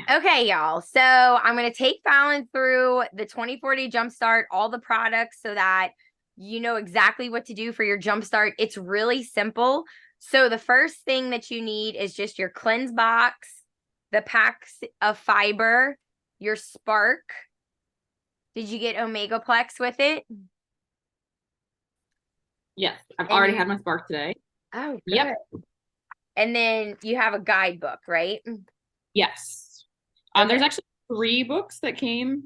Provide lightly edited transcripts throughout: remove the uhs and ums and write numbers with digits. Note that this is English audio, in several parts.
Okay, y'all. So I'm going to take Fallon through the 2040 Jumpstart, all the products so that you know exactly what to do for your Jumpstart. It's really simple. So the first thing that you need is just your cleanse box, the packs of fiber, your Spark. Did you get Omegaplex with it? Yes, I've And already had my Spark today. oh, Yep. good. And then you have a guidebook, right? Yes. Okay. There's actually 3 books that came.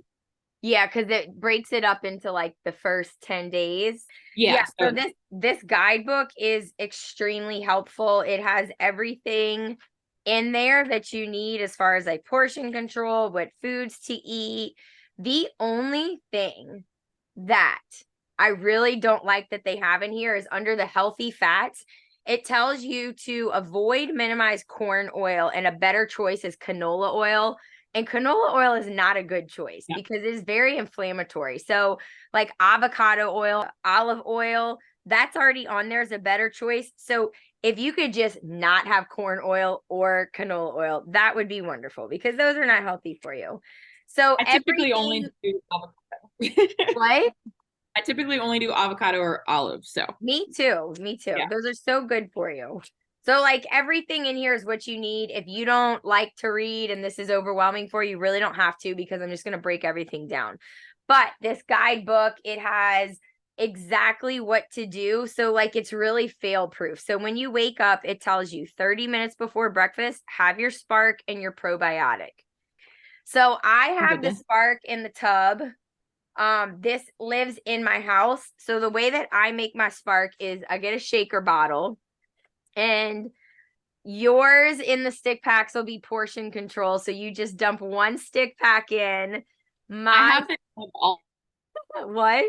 Yeah, because it breaks it up into like the first 10 days. Yeah, Yeah. so So this guidebook is extremely helpful. It has everything in there that you need as far as like portion control, what foods to eat. The only thing that I really don't like that they have in here is under the healthy fats. It tells you to avoid, minimize corn oil, and a better choice is canola oil. And canola oil is not a good choice yeah. because it is very inflammatory. So, like avocado oil, olive oil, that's already on there as a better choice. So, if you could just not have corn oil or canola oil, that would be wonderful because those are not healthy for you. So, I typically everything, only do avocado. what? I typically only do avocado or olive. So Me too. Me too. yeah. Those are so good for you. So, like, everything in here is what you need. If you don't like to read and this is overwhelming for you, you really don't have to because I'm just going to break everything down. But this guidebook, it has exactly what to do. So, like, it's really fail proof. So, when you wake up, it tells you 30 minutes before breakfast, have your Spark and your probiotic. So, I Oh have the goodness. Spark in the tub. This lives in my house. So the way that I make my Spark is I get a shaker bottle, and yours in the stick packs will be portion control. So you just dump one stick pack in. I My have it what?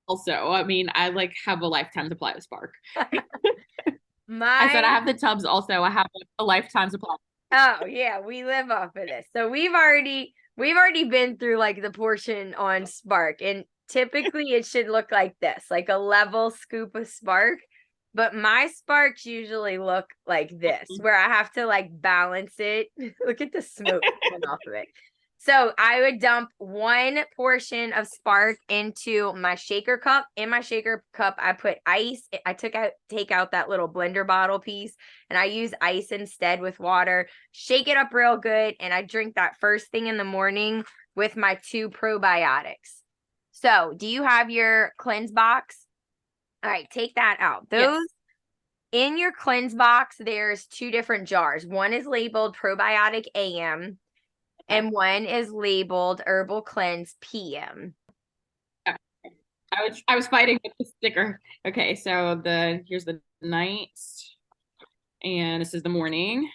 also. I mean, I like have a lifetime supply of Spark. I said I My have the tubs also. I have a lifetime supply. oh yeah, we live off of this. So we've already been through like the portion on Spark, and typically it should look like this, like a level scoop of Spark. But my Sparks usually look like this, where I have to like balance it. Look at the smoke coming off of it. So I would dump one portion of Spark into my shaker cup. In my shaker cup, I put ice. I take out that little blender bottle piece, and I use ice instead with water. Shake it up real good, and I drink that first thing in the morning with my 2 probiotics. So, do you have your cleanse box? All right, take that out. Yes. Those in your cleanse box, there's 2 different jars. One is labeled probiotic AM, Okay. and one is labeled herbal cleanse PM. Okay. I was fighting with the sticker. Okay, so here's the night, and this is the morning.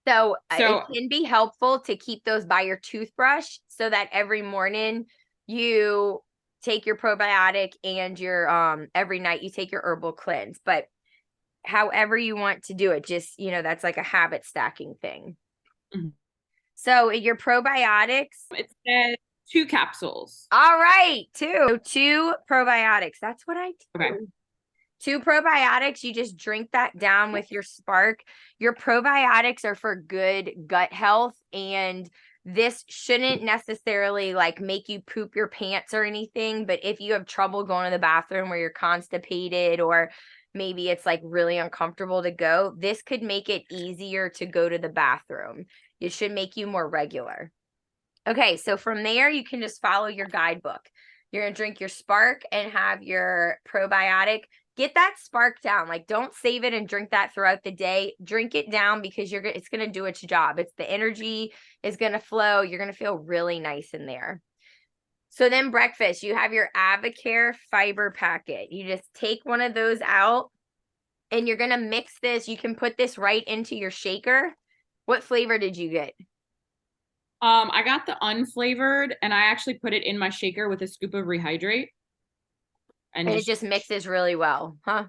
So it So can be helpful to keep those by your toothbrush so that every morning you take your probiotic and your every night you take your herbal cleanse. But however you want to do it, just that's like a habit stacking thing. mhm. So your probiotics. It says 2 capsules. All right, two probiotics. That's what I Okay. do. 2 probiotics, you just drink that down with your Spark. Your probiotics are for good gut health, and this shouldn't necessarily like make you poop your pants or anything, but if you have trouble going to the bathroom where you're constipated, or maybe it's like really uncomfortable to go, this could make it easier to go to the bathroom. It should make you more regular. Okay, so from there, you can just follow your guidebook. You're going to drink your Spark and have your probiotic. Get that Spark down. Like, don't save it and drink that throughout the day. Drink it down because it's going to do its job. It's the energy is going to flow. You're going to feel really nice in there. So then breakfast, you have your Avocare fiber packet. You just take one of those out and you're going to mix this. You can put this right into your shaker. What flavor did you get? I got the unflavored, and I actually put it in my shaker with a scoop of rehydrate, and And it just. just mixes really well, huh?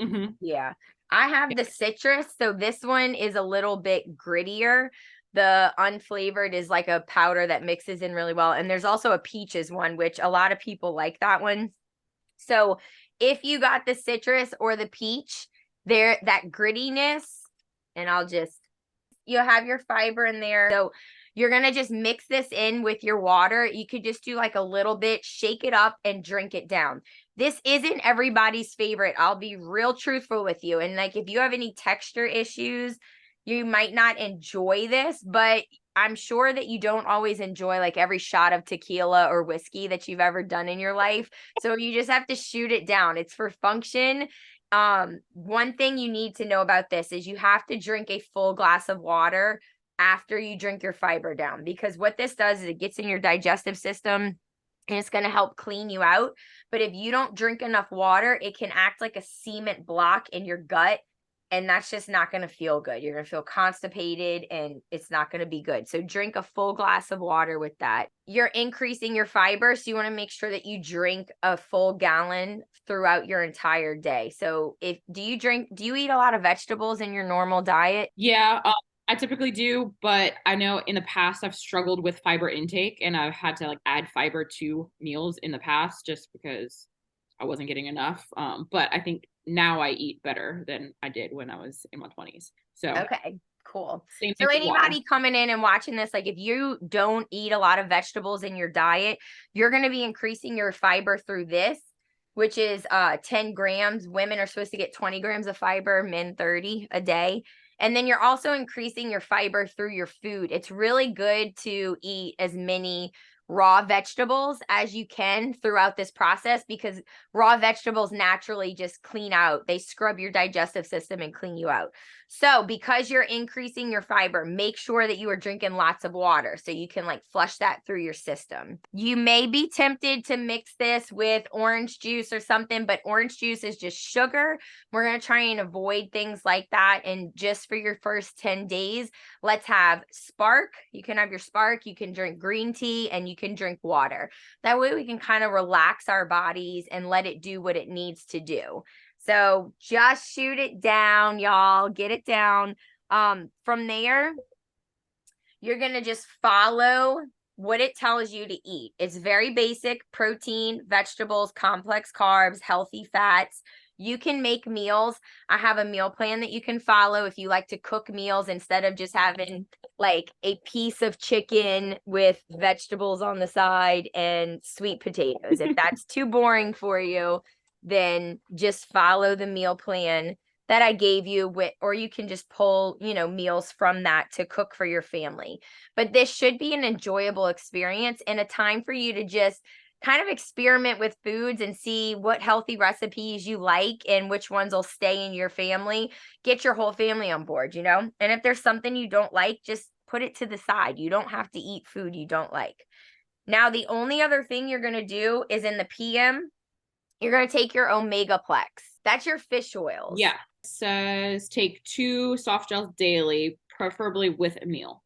Mhm. Yeah. I have the citrus, so this one is a little bit grittier. The unflavored is like a powder that mixes in really well. And there's also a peaches one, which a lot of people like that one. So if you got the citrus or the peach, that grittiness, and I'll just you'll have your fiber in there. So you're going to just mix this in with your water. You could just do like a little bit, shake it up and drink it down. This isn't everybody's favorite. I'll be real truthful with you. And like, if you have any texture issues, you might not enjoy this, but I'm sure that you don't always enjoy like every shot of tequila or whiskey that you've ever done in your life. So you just have to shoot it down. It's for function. One thing you need to know about this is you have to drink a full glass of water after you drink your fiber down, because what this does is it gets in your digestive system and it's going to help clean you out. But if you don't drink enough water, it can act like a cement block in your gut. And that's just not going to feel good. You're going to feel constipated and it's not going to be good. So drink a full glass of water with that. You're increasing your fiber. So you want to make sure that you drink a full gallon throughout your entire day. So do you eat a lot of vegetables in your normal diet? Yeah, I typically do, but I know in the past I've struggled with fiber intake and I've had to like add fiber to meals in the past just because I wasn't getting enough. But I think now I eat better than I did when I was in my 20s. So okay, cool. Same So thing with water. anybody coming in and watching this, like if you don't eat a lot of vegetables in your diet, you're going to be increasing your fiber through this, which is 10 grams. Women are supposed to get 20 grams of fiber, men 30 a day. And then you're also increasing your fiber through your food. It's really good to eat as many raw vegetables as you can throughout this process, because raw vegetables naturally just clean out. They scrub your digestive system and clean you out. So because you're increasing your fiber, make sure that you are drinking lots of water so you can like flush that through your system. You may be tempted to mix this with orange juice or something, but orange juice is just sugar. We're going to try and avoid things like that. And just for your first 10 days, let's have Spark. You can have your Spark, you can drink green tea, and you can drink water. That way we can kind of relax our bodies and let it do what it needs to do. So just shoot it down, y'all. Get it down. From there, you're going to just follow what it tells you to eat. It's very basic: protein, vegetables, complex carbs, healthy fats. You can make meals. I have a meal plan that you can follow if you like to cook meals instead of just having like a piece of chicken with vegetables on the side and sweet potatoes. If that's too boring for you, then just follow the meal plan that I gave you, or you can just pull, meals from that to cook for your family. But this should be an enjoyable experience and a time for you to just kind of experiment with foods and see what healthy recipes you like and which ones will stay in your family. Get your whole family on board, And if there's something you don't like, just put it to the side. You don't have to eat food you don't like. Now, the only other thing you're going to do is in the PM, you're going to take your Omegaplex. That's your fish oils. Yeah. It says take 2 soft gels daily, preferably with a meal.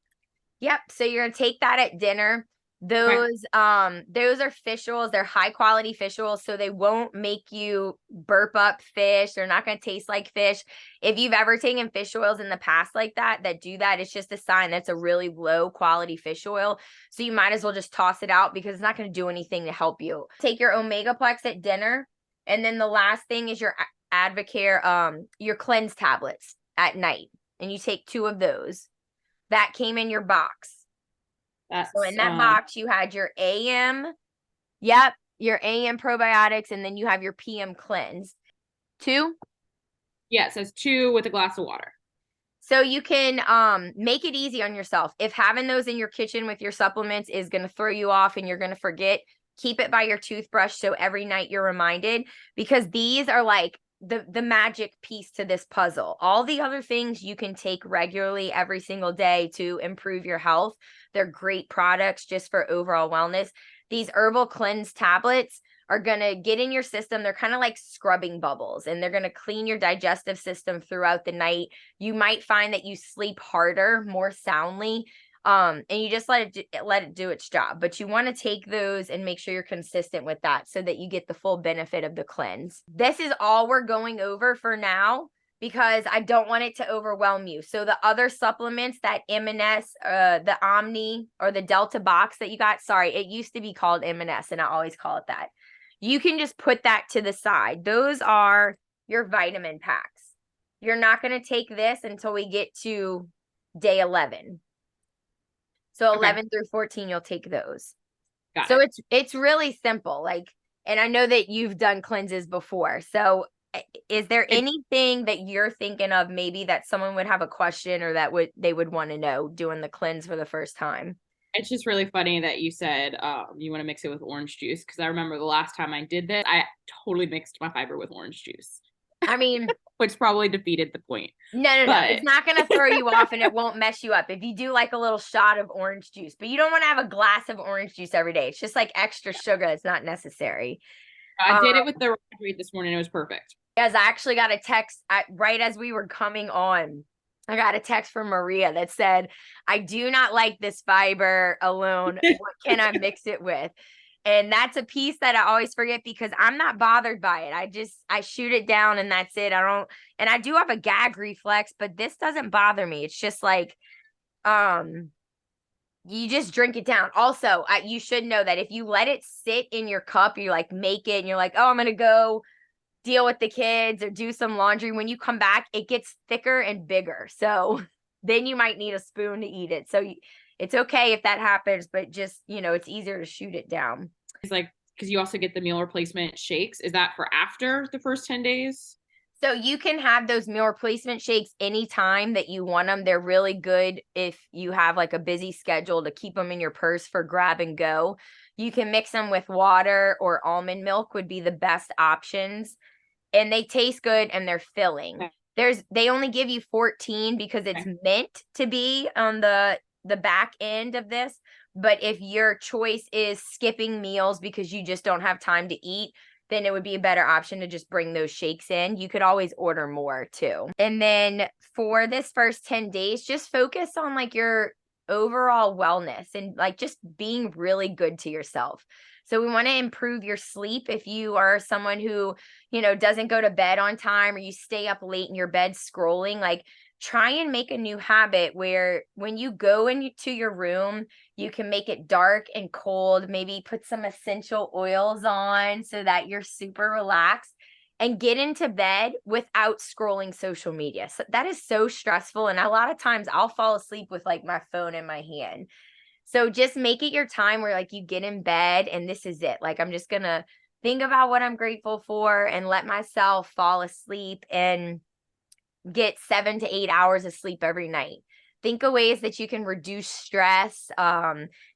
Yep. So you're going to take that at dinner. Those are fish oils. They're high quality fish oils, so they won't make you burp up fish. They're not going to taste like fish. If you've ever taken fish oils in the past like that do that, it's just a sign that's a really low quality fish oil. So you might as well just toss it out because it's not going to do anything to help you. Take your Omegaplex at dinner. And then the last thing is your Advocare, your cleanse tablets at night. And you take 2 of those. That came in your box. So in that box, you had your AM, your AM probiotics, and then you have your PM cleanse. 2? Yeah, it says 2 with a glass of water. So you can make it easy on yourself. If having those in your kitchen with your supplements is going to throw you off and you're going to forget, keep it by your toothbrush so every night you're reminded, because these are like the magic piece to this puzzle. All the other things you can take regularly every single day to improve your health. They're great products just for overall wellness. These herbal cleanse tablets are going to get in your system. They're kind of like scrubbing bubbles, and they're going to clean your digestive system throughout the night. You might find that you sleep harder, more soundly. And you just let it do its job. But you want to take those and make sure you're consistent with that so that you get the full benefit of the cleanse. This is all we're going over for now, because I don't want it to overwhelm you. So the other supplements, that M&S, the Omni or the Delta box that you got, sorry, it used to be called M&S and I always call it that. You can just put that to the side. Those are your vitamin packs. You're not going to take this until we get to day 11. So Okay. 11 through 14, you'll take those. Got So it. it's really simple. Like, and I know that you've done cleanses before. So is there It, anything that you're thinking of maybe that someone would have a question or that they would want to know doing the cleanse for the first time? it's just really funny that you said you want to mix it with orange juice, because I remember the last time I did this, I totally mixed my fiber with orange juice, I mean, which probably defeated the point. no. It's But not going to throw you off and it won't mess you up if you do like a little shot of orange juice, but you don't want to have a glass of orange juice every day. It's just like extra sugar. It's not necessary. I did it with the read this morning. It was perfect. Yes, I actually got a text right as we were coming on. I got a text from Maria that said, I do not like this fiber alone. What can I mix it with? And that's a piece that I always forget because I'm not bothered by it. I shoot it down and that's it. And I do have a gag reflex, but this doesn't bother me. It's just like, you just drink it down. Also, you should know that if you let it sit in your cup, you like make it and you're like, oh, I'm going to go deal with the kids or do some laundry. When you come back, it gets thicker and bigger. So then you might need a spoon to eat it. So it's okay if that happens, but just, it's easier to shoot it down. It's like, because you also get the meal replacement shakes. Is that for after the first 10 days? So you can have those meal replacement shakes anytime that you want them. They're really good if you have like a busy schedule to keep them in your purse for grab and go. You can mix them with water or almond milk would be the best options. And they taste good and they're filling. They only give you 14 because it's meant to be on the back end of this. But if your choice is skipping meals because you just don't have time to eat, then it would be a better option to just bring those shakes in. You could always order more too. And then for this first 10 days, just focus on like your overall wellness and like just being really good to yourself. So we want to improve your sleep. If you are someone who, doesn't go to bed on time or you stay up late in your bed scrolling, like try and make a new habit where when you go into your room, you can make it dark and cold, maybe put some essential oils on so that you're super relaxed and get into bed without scrolling social media. So that is so stressful. And a lot of times I'll fall asleep with like my phone in my hand. So just make it your time where like you get in bed and this is it. Like I'm just going to think about what I'm grateful for and let myself fall asleep and get 7 to 8 hours of sleep every night. Think of ways that you can reduce stress.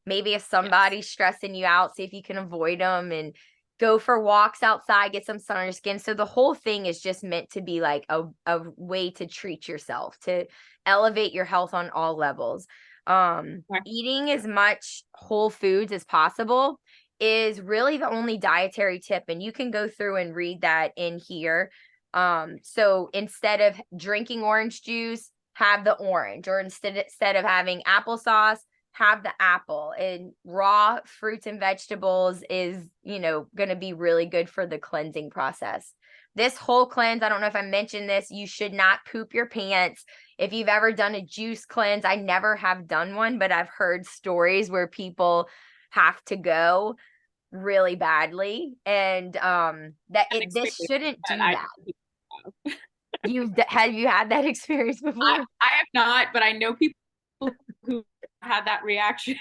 Maybe if somebody's stressing you out, see if you can avoid them and go for walks outside, get some sun on your skin. So the whole thing is just meant to be like a way to treat yourself, to elevate your health on all levels. Eating as much whole foods as possible is really the only dietary tip. And you can go through and read that in here. So instead of drinking orange juice, have the orange, or instead of having applesauce, have the apple. And raw fruits and vegetables is, going to be really good for the cleansing process. This whole cleanse, I don't know if I mentioned this, you should not poop your pants. If you've ever done a juice cleanse, I never have done one, but I've heard stories where people have to go really badly, and this shouldn't do that. Have you had that experience before? I have not, but I know people who had that reaction.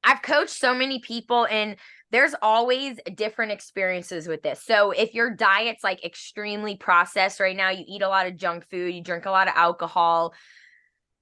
I've coached so many people and there's always different experiences with this. So if your diet's like extremely processed right now, you eat a lot of junk food, you drink a lot of alcohol,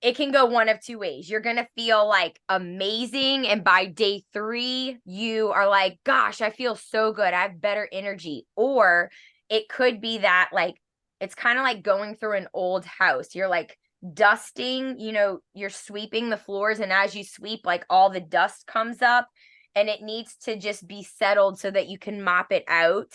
it can go one of two ways. You're going to feel like amazing. And by day 3, you are like, gosh, I feel so good. I have better energy. Or it could be that like, it's kind of like going through an old house. You're like dusting, you're sweeping the floors. And as you sweep, like all the dust comes up and it needs to just be settled so that you can mop it out.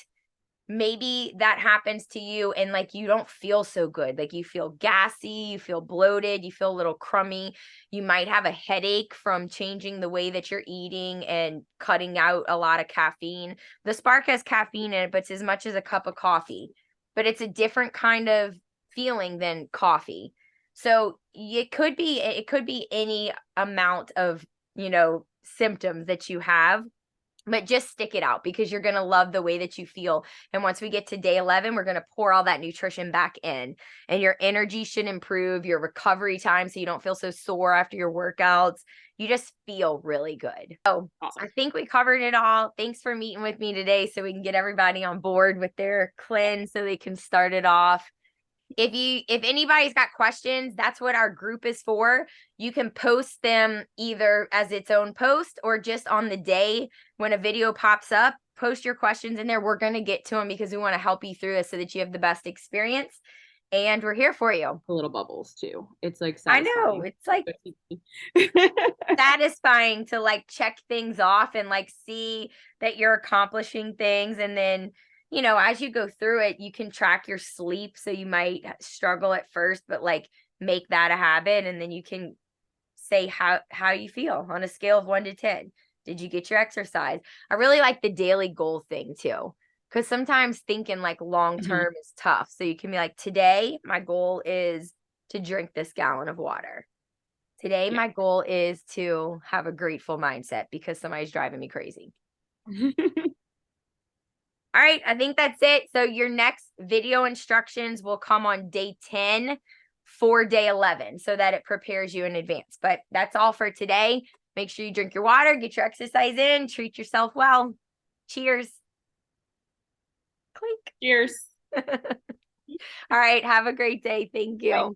Maybe that happens to you and like you don't feel so good. Like you feel gassy, you feel bloated, you feel a little crummy. You might have a headache from changing the way that you're eating and cutting out a lot of caffeine. The Spark has caffeine in it, but it's as much as a cup of coffee. But it's a different kind of feeling than coffee. So it could be any amount of, symptoms that you have. but just stick it out because you're going to love the way that you feel. And once we get to day 11, we're going to pour all that nutrition back in, and your energy should improve, your recovery time, so you don't feel so sore after your workouts. You just feel really good. So Awesome. I think we covered it all. Thanks for meeting with me today so we can get everybody on board with their cleanse so they can start it off. If anybody's got questions, that's what our group is for. You can post them either as its own post or just on the day when a video pops up, post your questions in there. We're going to get to them because we want to help you through this so that you have the best experience, and we're here for you. The little bubbles too. It's like satisfying. I know, it's like satisfying to like check things off and like see that you're accomplishing things. And then, you know, as you go through it, you can track your sleep. So you might struggle at first, but like make that a habit. And then you can say how you feel on a scale of 1 to 10. Did you get your exercise? I really like the daily goal thing too, because sometimes thinking like long term is tough. So you can be like, today, my goal is to drink this gallon of water. Today, my goal is to have a grateful mindset because somebody's driving me crazy. All right, I think that's it. So your next video instructions will come on day 10 for day 11 so that it prepares you in advance. But that's all for today. Make sure you drink your water, get your exercise in, treat yourself well. Cheers. Clink. Cheers. All right, have a great day. Thank you. Bye.